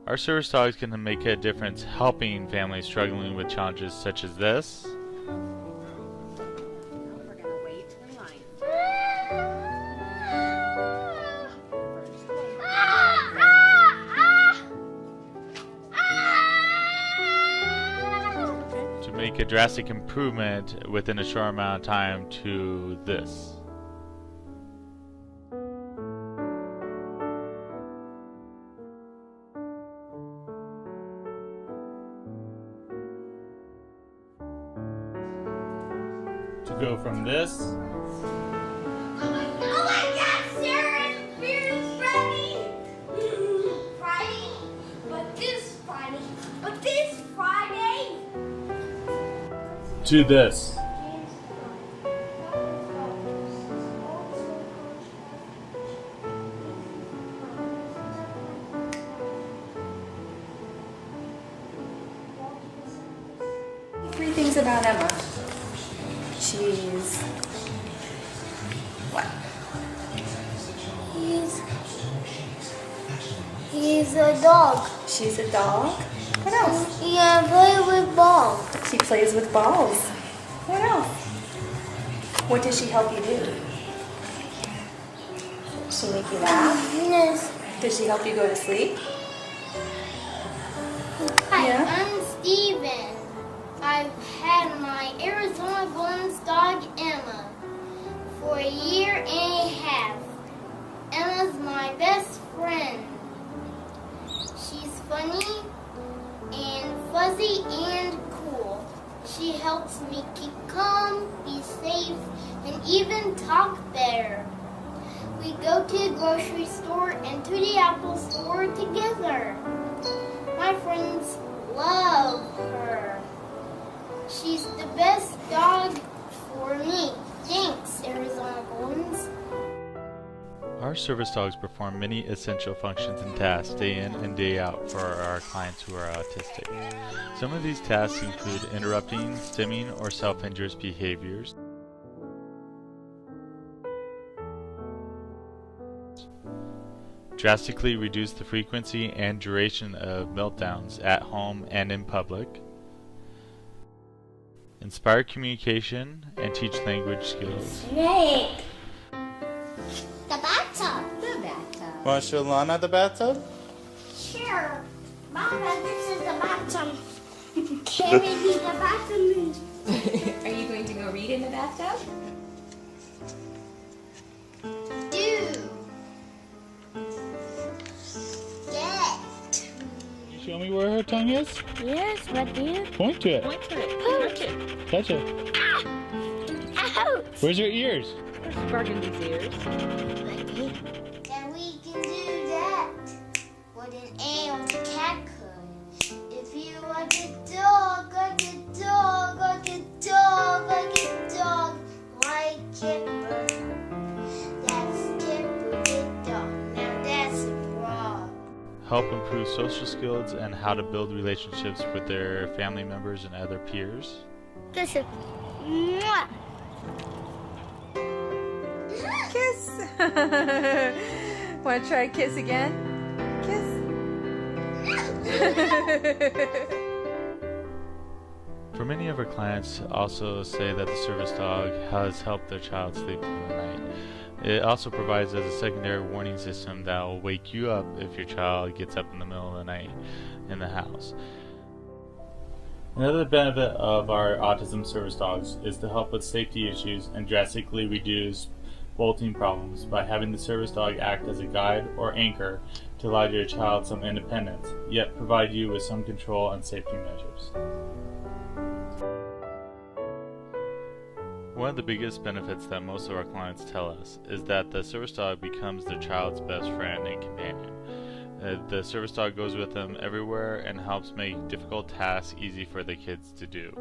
Our service dogs can make a difference helping families struggling with challenges such as this. We're gonna wait in line. To make a drastic improvement within a short amount of time to this. To go from this Oh my God, Sarah! Here's Friday! Friday? But this Friday? to this. Three things about Emma. She's what? He's a dog. She's a dog. What else? Yeah, play with balls. She plays with balls. What else? What does she help you do? Does she make you laugh? Yes. Does she help you go to sleep? Hi, Yeah? I'm Steven. I've had my Arizona Golden's dog, Emma, for a year and a half. Emma's my best friend. She's funny and fuzzy and cool. She helps me keep calm, be safe, and even talk better. We go to the grocery store and to the Apple store together. My friends love her. She's the best dog for me. Thanks, Arizona Goldens. Our service dogs perform many essential functions and tasks day in and day out for our clients who are autistic. Some of these tasks include interrupting, stimming, or self-injurious behaviors, drastically reduce the frequency and duration of meltdowns at home and in public, inspire communication, and teach language skills. Snake. The bathtub. The bathtub. Want to show Lana the bathtub? Sure. Mama, this is the bathtub. Can we be the bathroom? Are you going to go read in the bathtub? Do. Get. Show me where her tongue is. Yes, what do you? Point to it. Point to it. Touch it. Touch it. Ouch. Where's your ears? There's Burgundy's ears. Then we can do that. What an animal cat could. If you like a dog, like a dog, like a dog, like a dog, like Kipper. That's Kipper the dog. Now that's a frog. Help improve social skills and how to build relationships with their family members and other peers. This is. Mwah. Kiss. Want to try a kiss again? Kiss. For many of our clients also say that the service dog has helped their child sleep through the night. It also provides as a secondary warning system that will wake you up if your child gets up in the middle of the night in the house. Another benefit of our autism service dogs is to help with safety issues and drastically reduce bolting problems by having the service dog act as a guide or anchor to allow your child some independence, yet provide you with some control and safety measures. One of the biggest benefits that most of our clients tell us is that the service dog becomes their child's best friend and companion. The service dog goes with them everywhere and helps make difficult tasks easy for the kids to do.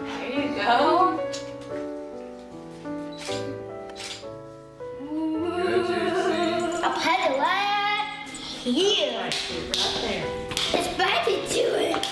There you go. A Cadillac. Here. Right there. Let's back into it.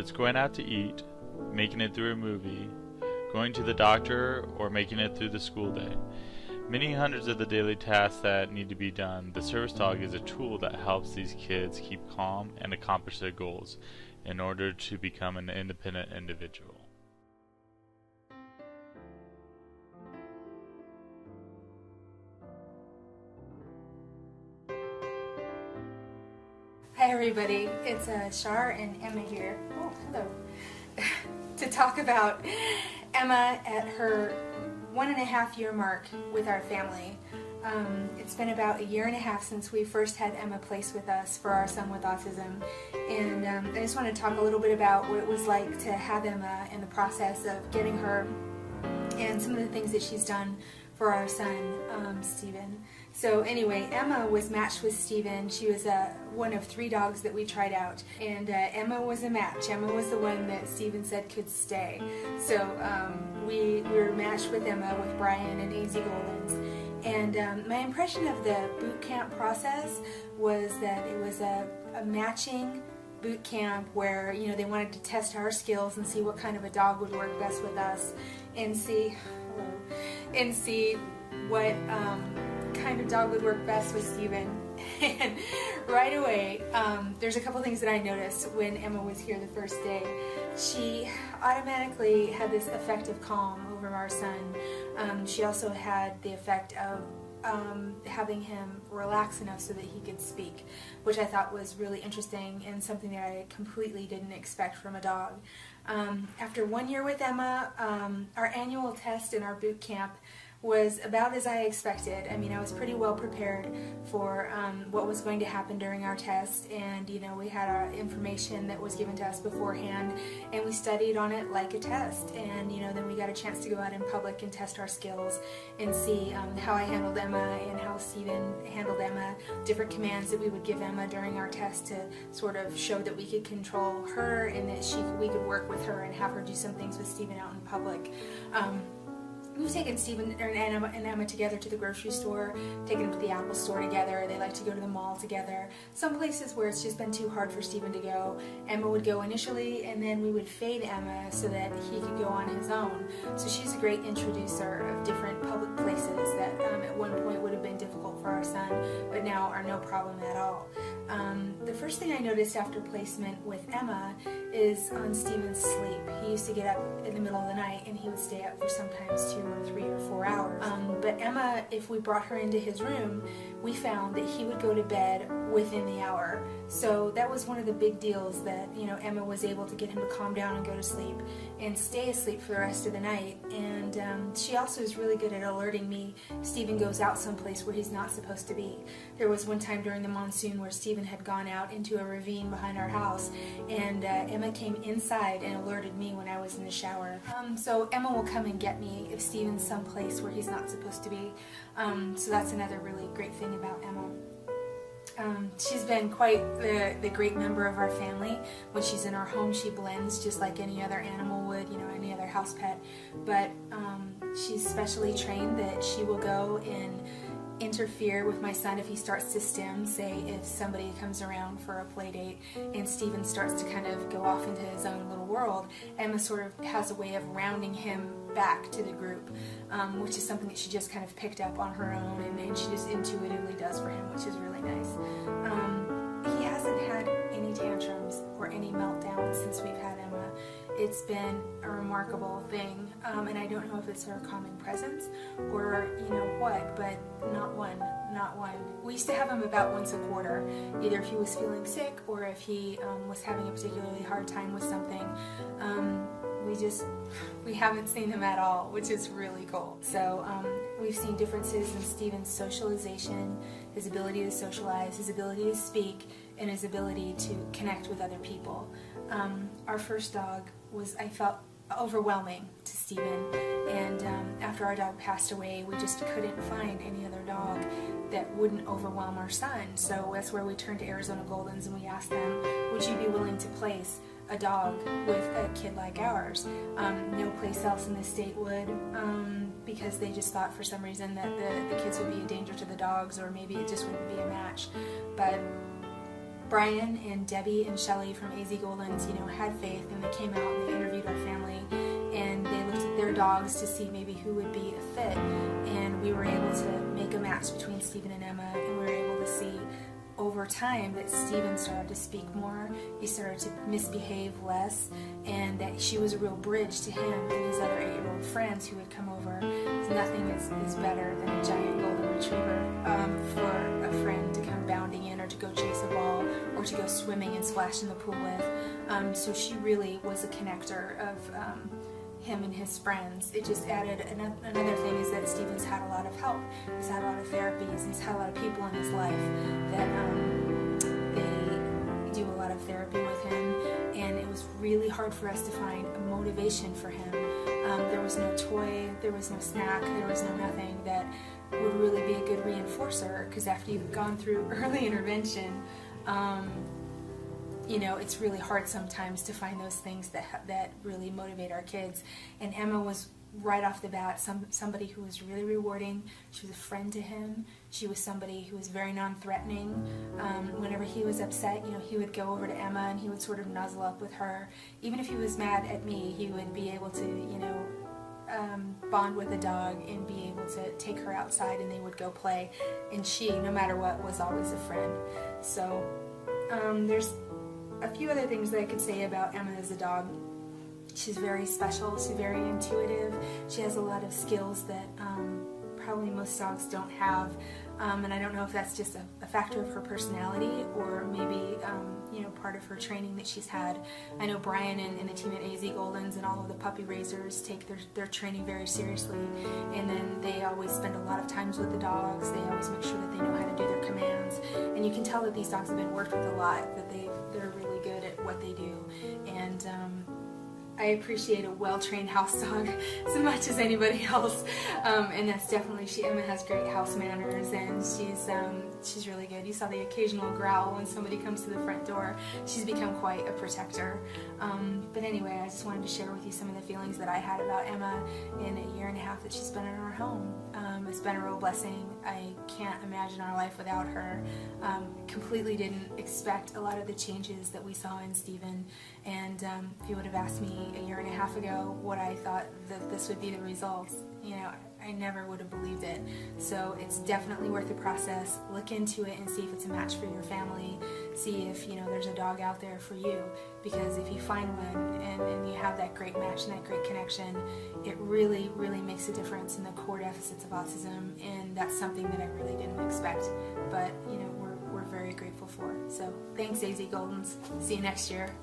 it's going out to eat, making it through a movie, going to the doctor, or making it through the school day. Many hundreds of the daily tasks that need to be done, the service dog is a tool that helps these kids keep calm and accomplish their goals in order to become an independent individual. Hi everybody, it's Shar and Emma here. Oh, hello. To talk about Emma at her 1.5 year mark with our family. It's been about 1.5 years since we first had Emma placed with us for our son with autism, and I just want to talk a little bit about what it was like to have Emma in the process of getting her and some of the things that she's done for our son, Steven. So anyway, Emma was matched with Steven. She was one of 3 dogs that we tried out, and Emma was a match. Emma was the one that Steven said could stay. So we were matched with Emma with Brian and AZG. And my impression of the boot camp process was that it was a matching boot camp where, you know, they wanted to test our skills and see what kind of a dog would work best with us, and see what kind of dog would work best with Steven. And right away, there's a couple things that I noticed when Emma was here the first day. She automatically had this effect of calm over our son. She also had the effect of having him relax enough so that he could speak, which I thought was really interesting and something that I completely didn't expect from a dog. After 1 year with Emma, our annual test in our boot camp was about as I expected. I mean, I was pretty well prepared for what was going to happen during our test, and you know, we had our information that was given to us beforehand, and we studied on it like a test. And you know, then we got a chance to go out in public and test our skills and see how I handled Emma and how Steven handled Emma, different commands that we would give Emma during our test to sort of show that we could control her and that we could work with her and have her do some things with Steven out in public. We've taken Steven and Emma together to the grocery store, taken them to the Apple store together. They like to go to the mall together. Some places where it's just been too hard for Steven to go, Emma would go initially, and then we would fade Emma so that he could go on his own. So she's a great introducer of different public places that at one point would have been difficult for our son, but now are no problem at all. The first thing I noticed after placement with Emma is on Steven's sleep. He used to get up in the middle of the night and he would stay up for sometimes 2 or 3 or 4 hours. But Emma, if we brought her into his room, we found that he would go to bed within the hour. So that was one of the big deals, that, you know, Emma was able to get him to calm down and go to sleep and stay asleep for the rest of the night. And she also is really good at alerting me if Steven goes out someplace where he's not supposed to be. There was one time during the monsoon where Steven had gone out into a ravine behind our house, and Emma came inside and alerted me when I was in the shower. So Emma will come and get me if Steven's someplace where he's not supposed to be. So that's another really great thing about Emma. She's been quite the great member of our family. When she's in our home, she blends just like any other animal would, you know, any other house pet. But she's specially trained that she will go and interfere with my son if he starts to stim. Say if somebody comes around for a play date and Steven starts to kind of go off into his own little world, Emma sort of has a way of rounding him back to the group, which is something that she just kind of picked up on her own, and she just intuitively does for him, which is really nice. He hasn't had any tantrums or any meltdowns since we've had Emma. It's been a remarkable thing, and I don't know if it's her calming presence or you know what, but not one. We used to have him about once a quarter, either if he was feeling sick or if he was having a particularly hard time with something. We haven't seen him at all, which is really cool. So we've seen differences in Steven's socialization, his ability to socialize, his ability to speak, and his ability to connect with other people. Our first dog was, I felt, overwhelming to Steven, and after our dog passed away, we just couldn't find any other dog that wouldn't overwhelm our son. So that's where we turned to Arizona Goldens and we asked them, would you be willing to place a dog with a kid like ours? No place else in the state would, because they just thought for some reason that the kids would be a danger to the dogs, or maybe it just wouldn't be a match. But Brian and Debbie and Shelley from AZ Golden's, had faith, and they came out and they interviewed our family, and they looked at their dogs to see maybe who would be a fit, and we were able to make a match between Steven and Emma, and we were able to see over time that Steven started to speak more, he started to misbehave less, and that she was a real bridge to him and his other 8-year-old friends who would come over. Nothing is better than a giant golden retriever for a friend to come bounding in, or to go chase a ball, or to go swimming and splash in the pool with. So she really was a connector of him and his friends. It just added another thing is that Steven's had a lot of help. He's had a lot of therapies. He's had a lot of people in his life that they do a lot of therapy with him, and it was really hard for us to find a motivation for him. There was no toy, there was no snack, there was no nothing that would really be a good reinforcer, because after you've gone through early intervention, it's really hard sometimes to find those things that really motivate our kids. And Emma was right off the bat somebody who was really rewarding. She was a friend to him. She was somebody who was very non-threatening. Whenever he was upset, he would go over to Emma and he would sort of nuzzle up with her. Even if he was mad at me, he would be able to, bond with the dog and be able to take her outside, and they would go play. And she, no matter what, was always a friend. So there's a few other things that I could say about Emma as a dog. She's very special, she's very intuitive, she has a lot of skills that probably most dogs don't have, and I don't know if that's just a factor of her personality, or maybe part of her training that she's had. I know Brian and the team at AZ Golden's and all of the puppy raisers take their training very seriously, and then they always spend a lot of times with the dogs. They always make sure that they know how to do their commands, and you can tell that these dogs have been worked with a lot, that they're really good at what they do. And I appreciate a well-trained house dog as much as anybody else, and that's definitely, Emma has great house manners, and she's really good. You saw the occasional growl when somebody comes to the front door. She's become quite a protector. But anyway, I just wanted to share with you some of the feelings that I had about Emma in a year and a half that she's been in our home. It's been a real blessing. I can't imagine our life without her. Completely didn't expect a lot of the changes that we saw in Steven, and if you would have asked me a year and a half ago what I thought that this would be the results, I never would have believed it. So it's definitely worth the process. Look into it and see if it's a match for your family. See if there's a dog out there for you, because if you find one and you have that great match and that great connection, it really, really makes a difference in the core deficits of autism, and that's something that I really didn't expect, but we're very grateful for. So thanks, AZ Goldens. See you next year.